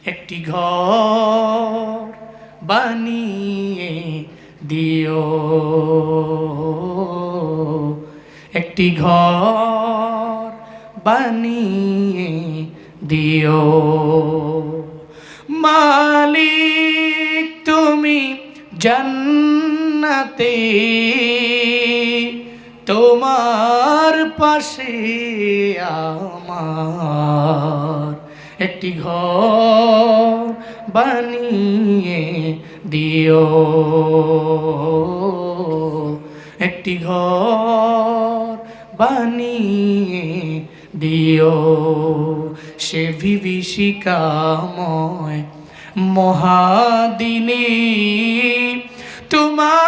একটি ঘর বানিয়ে দিও, একটি ঘর বানিয়ে দিও। মালিক তুমি জান্নাতে তোমার পাশে আমার একটি ঘর বানিয়ে দিও, একটি ঘর বানিয়ে দিও। সে বিভীষিকাময় মহাদিনে তোমার